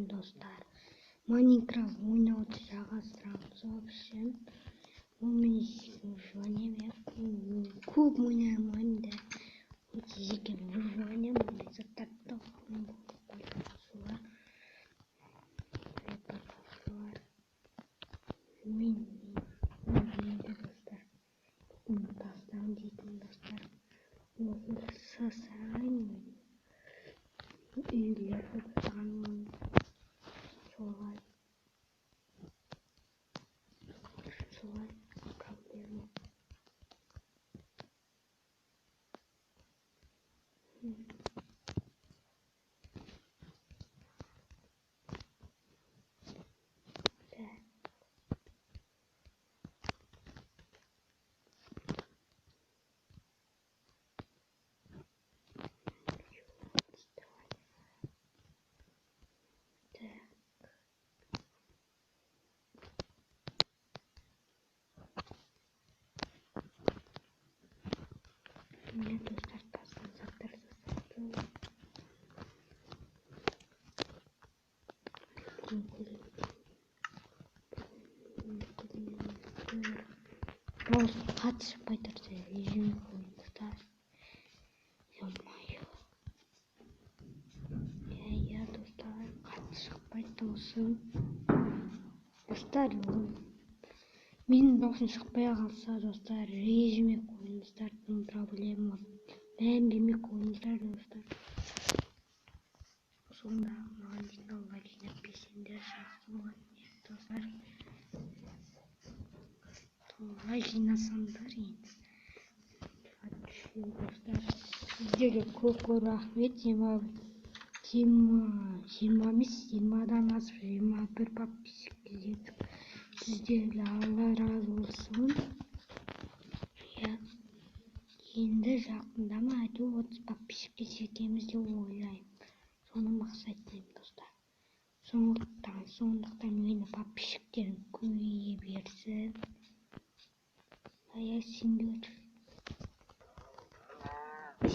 Достар, Майнкрафт ойнауды жалғастырамыз. В общем, у меня выживание, я куб ойнаймын да, өте жеке выживание, мындай заттарды солар. Мен достар, тастан дейтін достар, сасайын, үйлерді таңын, солай проблема. Мне достар тастан заттар жасады. Просто қатты шықпай тұрса режим қойыңыздар. Ё-моё. Я достар қатты шықпай тұрсын. Достар, менің дауысым шықпай қалса, достар, режиме қойыңыздар, проблема. Бәм бермей қойыңыздар, достар. Сонда маған дейтін лайк жинап берсеңдер жақсы болады, достар. Лайк жинасаңдар енді. Достар, сіздерге көп рахмет. 20-дан асып 21 подписчикке жеттік. Сіздерге Алла разы болсын. Енді жақында ма әйтеуір 30 подписчикке жетеміз деп ойлаймын. Соны мақсат етемін, достар. Сондықтан мені подписчиктерім көбейе берсін.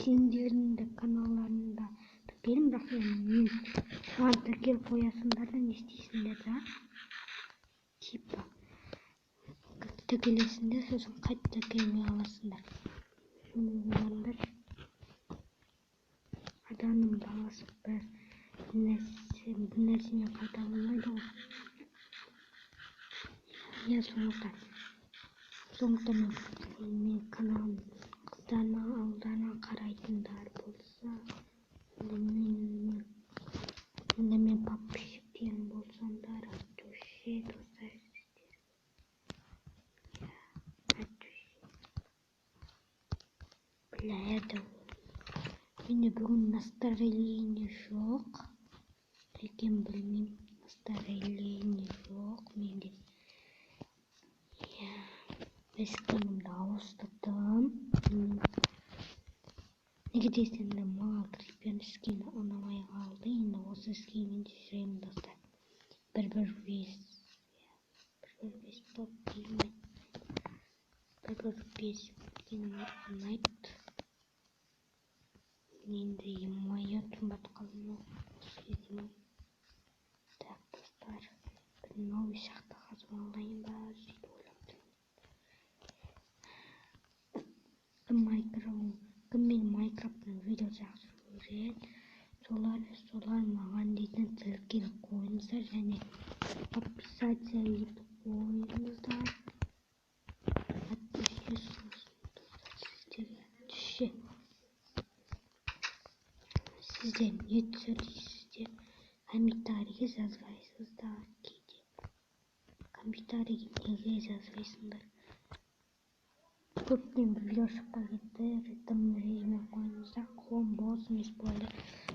Сендердің де каналдарында тіркелім, бірақ мен соған тіркеліп қоясыңдар да не істейсіңдер да? Типа тіркелесіңдер, сосын қайта тіркелмей қаласыңдар. Адамның баласы бір нәрсемен қайта алмайды ғой. Сондықтан мен каналым қыздарына алдарына қарайтындар болса, онда мен подписчиктерім болсаңдар, вообще достар сіздер. Бля, это менде бүгін настроение жоқ. Екен білмеймін, настроение жоқ менде. Скинімді ауыстырдым. Неге десеңдер, маған крипер скині ұнамай қалды. Енді осы скинмен жүремін, достар. 1-1-5 топ деймін. 1-1-5 скині ұнайды. Енді емайы қымбат қалды. Так, достар, бір новый шақты қазып алайын ба, сөйтіп ойлап тұрмын. Кім мен Майнкрафттың видео жақсы көреді, солар маған дейтін тіркеліп қойыңыздар және подписаться етіп қойыңыздар. Сіздер не түсіресіздер? Комментарийге жазбайсыздар кейде. Комментарийге неге жазбайсыңдар? Көптен видео шықпай кетті. Ритм режиме қойыңыздар. Қолым бос емес болды.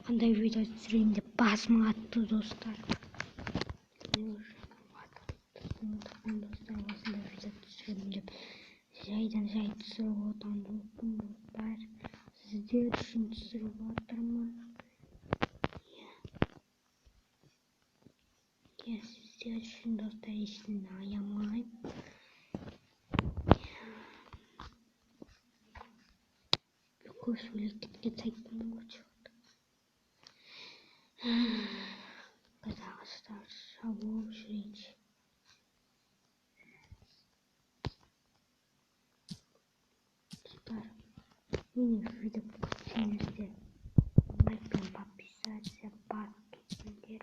Қандай видео түсірейін деп басым қатты, достар. Достар, осындай видео түсіремін деп жайдан жай түсіріп отырған жоқпын, достар. Сіздер үшін түсіріп отырмын. Yes. сіздер үшін достар ешкімді аямаймын. Көп сөйлеп кеткен сайттан көрші болды. Қазақстан шабуыл жүрейінші. Мені видео күтсеңіздер лайк пен подписаться басып кетіңдер.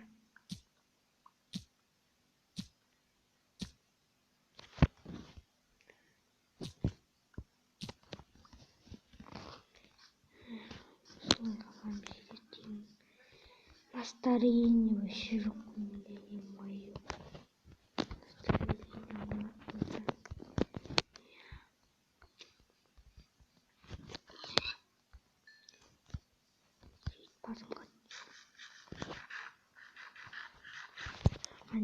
Солай қалған бейсеттен настроение вообще жоқ менде, е-мое.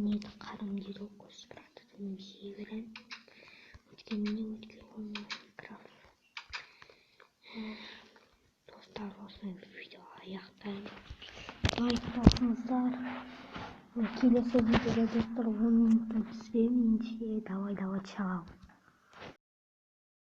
Неді қарым дейді ғой Майнкрафтты немесе беремін. Өткенде ғой Майнкрафт. Достар, осылай видео аяқтаймын. Лайк басыңыздар. Келесі видеода достар 10 минуттан түсіремін. Давай, чао.